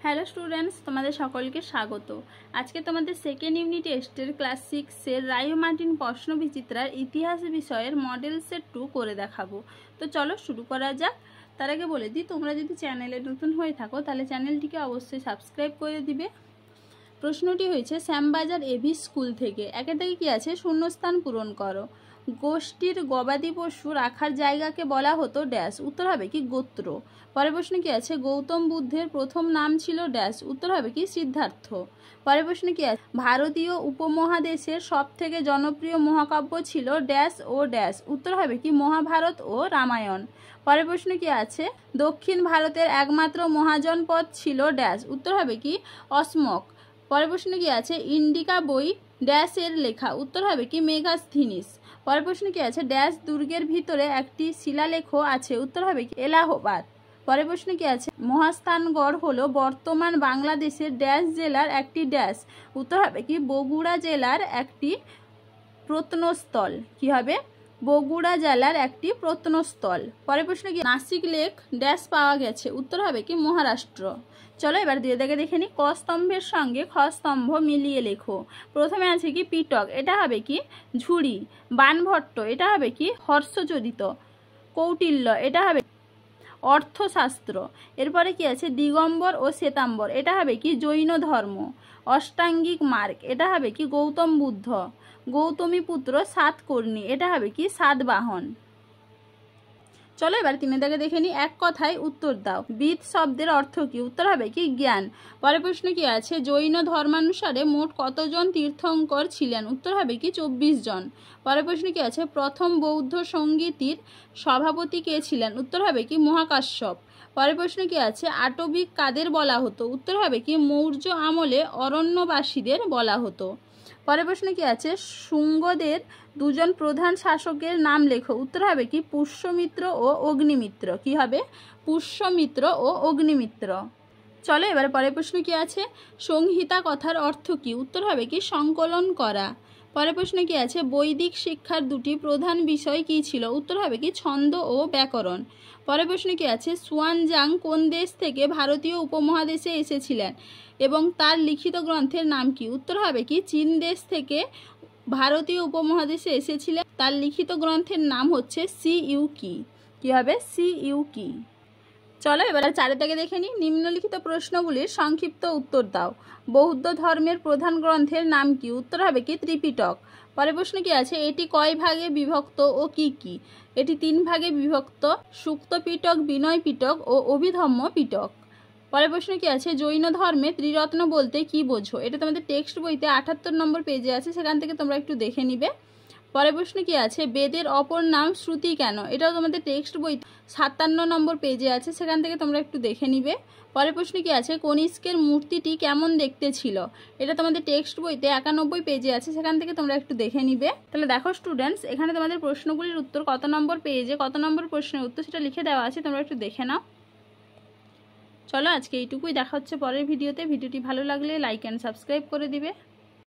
Hello students, তোমাদের সকলকে স্বাগত। আজকে তোমাদের সেকেন্ড ইউনিট টেস্টের ক্লাস 6-এর রায় মার্টিন প্রশ্ন বিচিত্রার ইতিহাস বিষয়ের মডেল সেট 2 করে দেখাবো। তো চলো শুরু করা যাক। তার আগে বলে দিই, তোমরা যদি চ্যানেলে নতুন হয়ে থাকো তাহলে চ্যানেলটিকে অবশ্যই সাবস্ক্রাইব করে দিবে। প্রশ্নটি হয়েছে শ্যামবাজার এভি স্কুল থেকে। একের থেকে কি আছে, শূন্যস্থান পূরণ করো। গোষ্ঠীর গবাদি পশু রাখার জায়গাকে বলা হতো ড্যাশ, উত্তর হবে কি গোত্র। পরের প্রশ্নে কি আছে, গৌতম বুদ্ধের প্রথম নাম ছিল ড্যাশ, উত্তর হবে কি সিদ্ধার্থ। পরের প্রশ্নে কি আছে, ভারতীয় উপমহাদেশের সব থেকে জনপ্রিয় মহাকাব্য ছিল ড্যাশ ও ড্যাশ, উত্তর হবে কি মহাভারত ও রামায়ণ। পরের প্রশ্নে কি আছে, দক্ষিণ ভারতের একমাত্র মহাজনপদ ছিল ড্যাশ, উত্তর হবে কি অসমক। পরের প্রশ্নে কি আছে, ইন্ডিকা বই ড্যাশ এর লেখা, উত্তর হবে কি মেগাস্থিনিস। পরের প্রশ্নে কি আছে, ড্যাশ দুর্গের ভিতরে একটি শিলালেখ আছে, উত্তর হবে কি এলাহাবাদ। পরের প্রশ্নে কি আছে, মহাস্থানগড় হলো বর্তমান বাংলাদেশের ড্যাশ জেলার একটি ড্যাশ, উত্তর হবে কি বগুড়া জেলার একটি প্রত্নস্থল। কি হবে, বগুড়া জেলার একটি প্রত্নস্থল। পরের প্রশ্ন কি, নাসিক লেক ড্যাশ পাওয়া গেছে, উত্তর হবে কি মহারাষ্ট্র। চলো এবার দুই দাগে দেখে নিই। ক স্তম্ভের সঙ্গে খ স্তম্ভ মিলিয়ে লেখো। প্রথমে আছে কি পিটক, এটা হবে কি ঝুড়ি। বানভট্ট, এটা হবে কি হর্ষচরিত। কৌটিল্য, এটা হবে অর্থশাস্ত্র। এরপরে কি আছে, দিগম্বর ও শ্বেতাম্বর, এটা হবে কি জৈন ধর্ম। অষ্টাঙ্গিক মার্গ, এটা হবে কি গৌতম বুদ্ধ। গৌতমীপুত্র সাতকর্ণী, এটা হবে কি সাতবাহন। চলো এবার তিনে দাগে দেখে নিই। এক কথায় উত্তর দাও। বিদ শব্দের অর্থ কি, উত্তর হবে কি জ্ঞান। পরের প্রশ্ন কি আছে, জৈন ধর্মানুসারে মোট কতজন তীর্থঙ্কর ছিলেন, উত্তর হবে কি 24 জন। পরের প্রশ্ন কি আছে, প্রথম বৌদ্ধ সঙ্গীতির সভাপতি কে ছিলেন, উত্তর হবে কি মহাকাশ্যপ। পরের প্রশ্ন কি আছে, আটবিক কাদের বলা হতো, উত্তর হবে কি মৌর্য আমলে অরণ্যবাসীদের বলা হতো। পরের প্রশ্ন কি আছে, শুঙ্গদের দুজন প্রধান শাসকের নাম লেখো, উত্তর হবে কি পুষ্যমিত্র ও অগ্নিমিত্র। কি হবে, পুষ্যমিত্র ও অগ্নিমিত্র। চলো এবারে পরের প্রশ্ন কি আছে, সংহিতা কথার অর্থ কি, উত্তর হবে কি সংকলন করা। পরের প্রশ্ন কি আছে, বৈদিক শিক্ষার দুটি প্রধান বিষয় কি ছিল, উত্তর হবে কি ছন্দ ও ব্যাকরণ। পরের প্রশ্ন কি আছে, সুয়ানজাং কোন দেশ থেকে ভারতীয় উপমহাদেশে এসেছিলেন এবং তার লিখিত গ্রন্থের নাম কি, উত্তর হবে কি চীন দেশ থেকে ভারতীয় উপমহাদেশে এসেছিলেন, তার লিখিত গ্রন্থের নাম হচ্ছে সিইউকি। কি হবে, সিইউকি। চলো এবার চারের দাগে দেখে নিই। নিম্নলিখিত প্রশ্নগুলির সংক্ষিপ্ত উত্তর দাও। বৌদ্ধ ধর্মের প্রধান গ্রন্থের নাম কি, উত্তর হবে কি ত্রিপিটক। পরের প্রশ্ন কি আছে, এটি কয় ভাগে বিভক্ত ও কি কি, এটি 3 ভাগে বিভক্ত, সুক্ত পিটক, বিনয় পিটক ও অভিধম্ম পিটক। পরের প্রশ্ন কি আছে, জৈন ধর্মে ত্রিরত্ন বলতে কি বোঝো, এটা তোমাদের টেক্সট বইতে 78 নম্বর পেজে আছে, সেখান থেকে তোমরা একটু দেখে নিবে। পরের প্রশ্ন কি আছে, বেদের অপর নাম শ্রুতি কেন, এটাও তোমাদের টেক্সট বই 57 নম্বর পেজে আছে, সেখান থেকে তোমরা একটু দেখে নিবে। পরের প্রশ্ন কি আছে, কনিষ্কের মূর্তিটি কেমন দেখতে ছিল, এটা তোমাদের টেক্সট বইতে 91 পেজে আছে, সেখান থেকে তোমরা একটু দেখে নিবে। তাহলে দেখো স্টুডেন্টস, এখানে তোমাদের প্রশ্নগুলির উত্তর কত নম্বর পেজে কত নম্বর প্রশ্নের উত্তর সেটা লিখে দেওয়া আছে, তোমরা একটু দেখে নাও। চলো আজকে এইটুকুই, দেখা হচ্ছে পরের ভিডিওতে। ভিডিওটি ভালো লাগলে লাইক অ্যান্ড সাবস্ক্রাইব করে দিবে।